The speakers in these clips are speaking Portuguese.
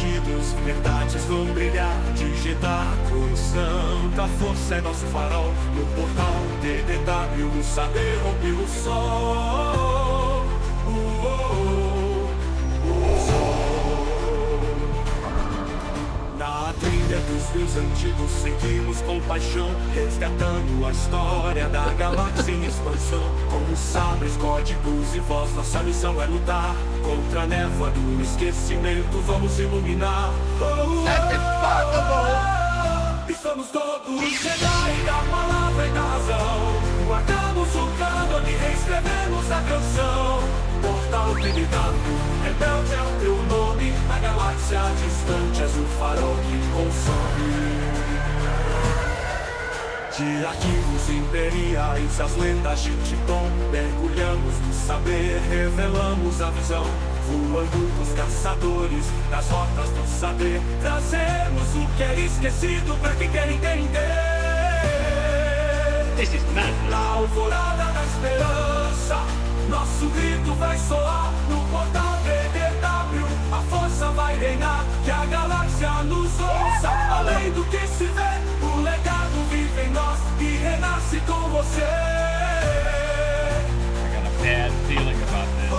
sentidos, verdades vão brilhar. Digitar com santa força é nosso farol. No portal TDW o saber rompe o sol. Na trilha dos rios antigos seguimos com paixão, resgatando a história da galáxia em expansão. Com sabres, códigos e voz, nossa missão é lutar contra a névoa do esquecimento, vamos iluminar. E somos todos Jedi da palavra e da razão. Guardamos o cânone, reescrevemos a canção. Portal TDW, rebelde é o teu nome. Na galáxia distante és o farol que consome. De arquivos imperiais, as lendas de Titã, mergulhamos no saber, revelamos a visão. Voando com os caçadores, nas rotas do saber, trazemos o que é esquecido pra quem quer entender. This is madness. Na alvorada da esperança, nosso grito vai soar no portal TDW. A força vai reinar, que a galáxia nos ouça. Além do que se vê, o legado vive em nós e renasce com você. I got a bad feeling about this.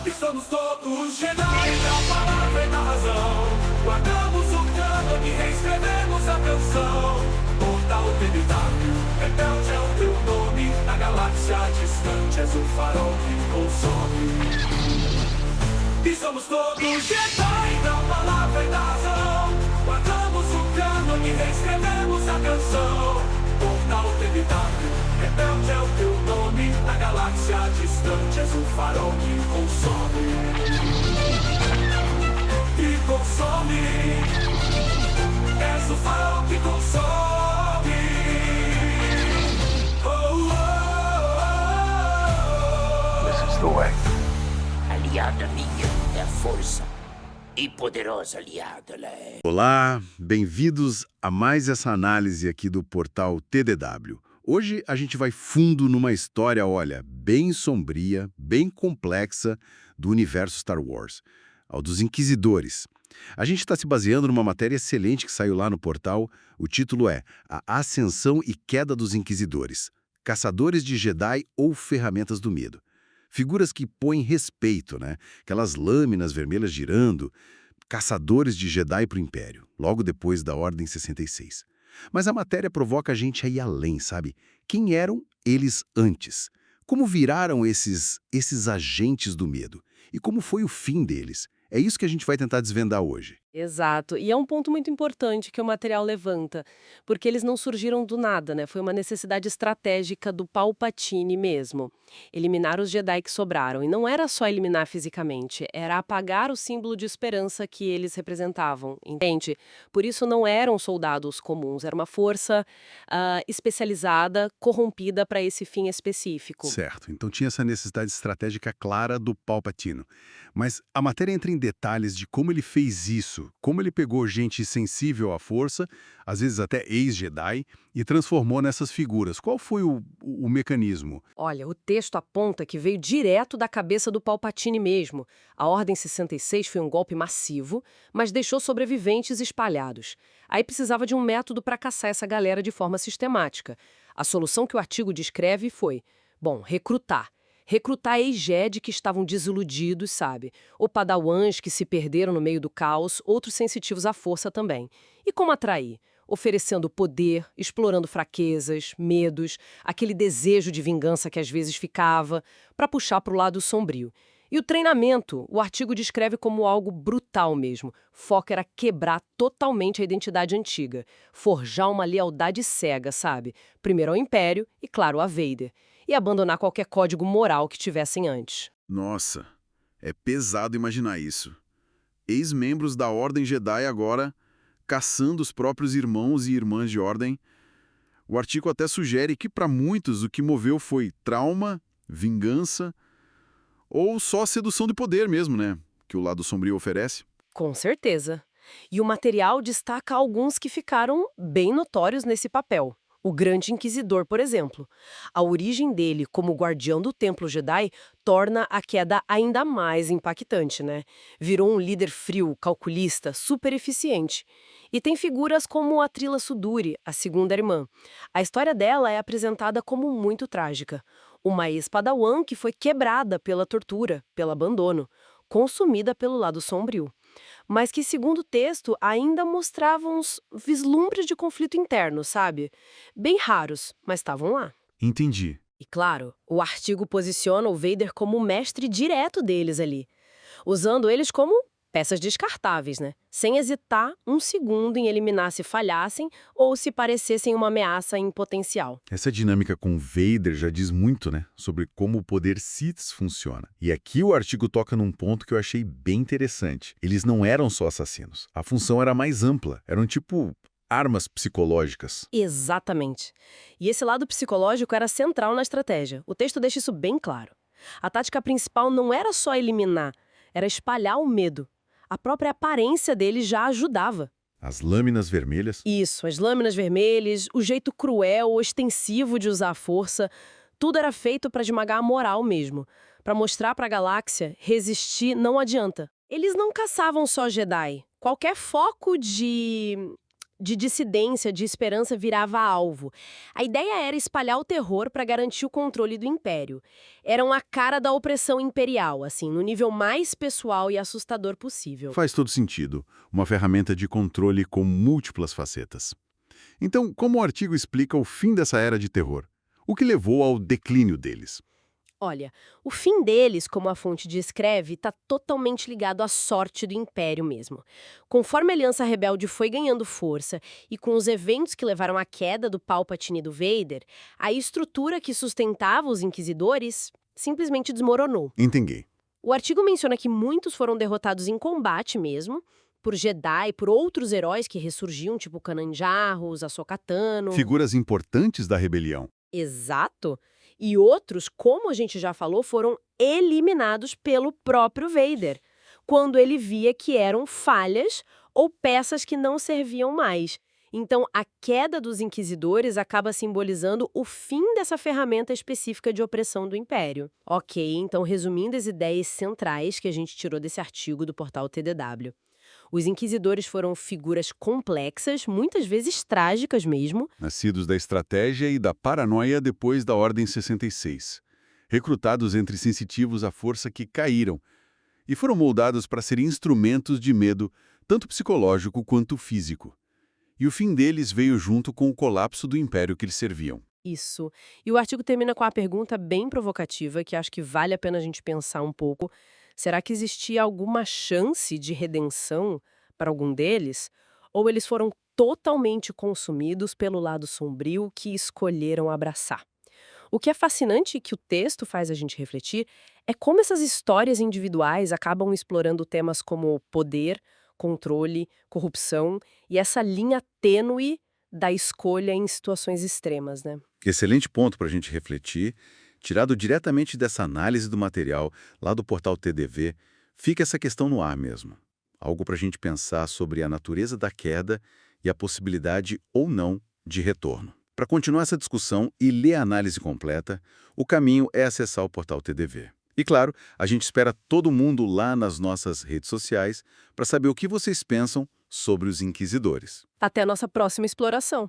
E somos todos Jedi da palavra e da razão. Guardamos o cânone, reescrevemos a canção. Portal TDW, rebelde é o teu nome. Na galáxia distante és o farol que consome. E somos todos Jedi da palavra e da razão. Guardamos o cânone, reescrevemos a canção. Portal TDW, rebelde é o teu nome. Na galáxia distante és o farol que consome. Que consome. És o farol que consome. This is the way. Aliada minha é a força. E poderosa aliada ela é. Olá, bem-vindos a mais essa análise aqui do portal TDW. Hoje a gente vai fundo numa história, olha, bem sombria, bem complexa do universo Star Wars, ao dos Inquisidores. A gente está se baseando numa matéria excelente que saiu lá no portal. O título é A Ascensão e Queda dos Inquisidores, Caçadores de Jedi ou Ferramentas do Medo. Figuras que põem respeito, né? Aquelas lâminas vermelhas girando, caçadores de Jedi para o Império, logo depois da Ordem 66. Mas a matéria provoca a gente a ir além, sabe? Quem eram eles antes? Como viraram esses agentes do medo? E como foi o fim deles? É isso que a gente vai tentar desvendar hoje. Exato, e é um ponto muito importante que o material levanta, porque eles não surgiram do nada, né? Foi uma necessidade estratégica do Palpatine mesmo. Eliminar os Jedi que sobraram, e não era só eliminar fisicamente, era apagar o símbolo de esperança que eles representavam, entende? Por isso não eram soldados comuns, era uma força especializada, corrompida para esse fim específico. Certo, então tinha essa necessidade estratégica clara do Palpatine. Mas a matéria entra em detalhes de como ele fez isso, como ele pegou gente sensível à força, às vezes até ex-Jedi, e transformou nessas figuras. Qual foi o mecanismo? Olha, o texto aponta que veio direto da cabeça do Palpatine mesmo. A Ordem 66 foi um golpe massivo, mas deixou sobreviventes espalhados. Aí precisava de um método para caçar essa galera de forma sistemática. A solução que o artigo descreve foi, recrutar. Recrutar ex-Jedi que estavam desiludidos, sabe? Ou padawans que se perderam no meio do caos, outros sensitivos à força também. E como atrair? Oferecendo poder, explorando fraquezas, medos, aquele desejo de vingança que às vezes ficava, para puxar para o lado sombrio. E o treinamento, o artigo descreve como algo brutal mesmo. Foco era quebrar totalmente a identidade antiga, forjar uma lealdade cega, sabe? Primeiro ao Império e, claro, a Vader. E abandonar qualquer código moral que tivessem antes. Nossa, é pesado imaginar isso. Ex-membros da Ordem Jedi agora caçando os próprios irmãos e irmãs de Ordem. O artigo até sugere que para muitos o que moveu foi trauma, vingança ou só sedução de poder mesmo, né? Que o lado sombrio oferece. Com certeza. E o material destaca alguns que ficaram bem notórios nesse papel. O Grande Inquisidor, por exemplo. A origem dele como guardião do Templo Jedi torna a queda ainda mais impactante, né? Virou um líder frio, calculista, super eficiente. E tem figuras como a Trilla Suduri, a segunda irmã. A história dela é apresentada como muito trágica. Uma ex-padawan que foi quebrada pela tortura, pelo abandono, consumida pelo lado sombrio, mas que, segundo o texto, ainda mostravam uns vislumbres de conflito interno, sabe? Bem raros, mas estavam lá. Entendi. E claro, o artigo posiciona o Vader como o mestre direto deles ali, usando eles como peças descartáveis, né? Sem hesitar um segundo em eliminar se falhassem ou se parecessem uma ameaça em potencial. Essa dinâmica com Vader já diz muito, né, sobre como o poder Sith funciona. E aqui o artigo toca num ponto que eu achei bem interessante. Eles não eram só assassinos. A função era mais ampla. Eram tipo armas psicológicas. Exatamente. E esse lado psicológico era central na estratégia. O texto deixa isso bem claro. A tática principal não era só eliminar, era espalhar o medo. A própria aparência dele já ajudava. As lâminas vermelhas. Isso, as lâminas vermelhas, o jeito cruel, ostensivo de usar a força, tudo era feito para esmagar a moral mesmo, para mostrar para a galáxia, resistir não adianta. Eles não caçavam só Jedi. Qualquer foco de dissidência, de esperança virava alvo. A ideia era espalhar o terror para garantir o controle do Império. Eram a cara da opressão imperial, assim, no nível mais pessoal e assustador possível. Faz todo sentido. Uma ferramenta de controle com múltiplas facetas. Então, como o artigo explica o fim dessa era de terror? O que levou ao declínio deles? Olha, o fim deles, como a fonte descreve, está totalmente ligado à sorte do Império mesmo. Conforme a Aliança Rebelde foi ganhando força e com os eventos que levaram à queda do Palpatine e do Vader, a estrutura que sustentava os Inquisidores simplesmente desmoronou. Entendi. O artigo menciona que muitos foram derrotados em combate mesmo, por Jedi, por outros heróis que ressurgiam, tipo Kanan Jarrus, Ahsoka Tano. Figuras importantes da rebelião. Exato. E outros, como a gente já falou, foram eliminados pelo próprio Vader, quando ele via que eram falhas ou peças que não serviam mais. Então, a queda dos Inquisidores acaba simbolizando o fim dessa ferramenta específica de opressão do Império. Ok, então resumindo as ideias centrais que a gente tirou desse artigo do portal TDW. Os Inquisidores foram figuras complexas, muitas vezes trágicas mesmo. Nascidos da estratégia e da paranoia depois da Ordem 66. Recrutados entre sensitivos à força que caíram. E foram moldados para serem instrumentos de medo, tanto psicológico quanto físico. E o fim deles veio junto com o colapso do império que eles serviam. Isso. E o artigo termina com a pergunta bem provocativa, que acho que vale a pena a gente pensar um pouco. Será que existia alguma chance de redenção para algum deles? Ou eles foram totalmente consumidos pelo lado sombrio que escolheram abraçar? O que é fascinante e que o texto faz a gente refletir é como essas histórias individuais acabam explorando temas como poder, controle, corrupção e essa linha tênue da escolha em situações extremas, né? Excelente ponto para a gente refletir. Tirado diretamente dessa análise do material, lá do portal TDV, fica essa questão no ar mesmo. Algo para a gente pensar sobre a natureza da queda e a possibilidade ou não de retorno. Para continuar essa discussão e ler a análise completa, o caminho é acessar o portal TDV. E claro, a gente espera todo mundo lá nas nossas redes sociais para saber o que vocês pensam sobre os Inquisidores. Até a nossa próxima exploração.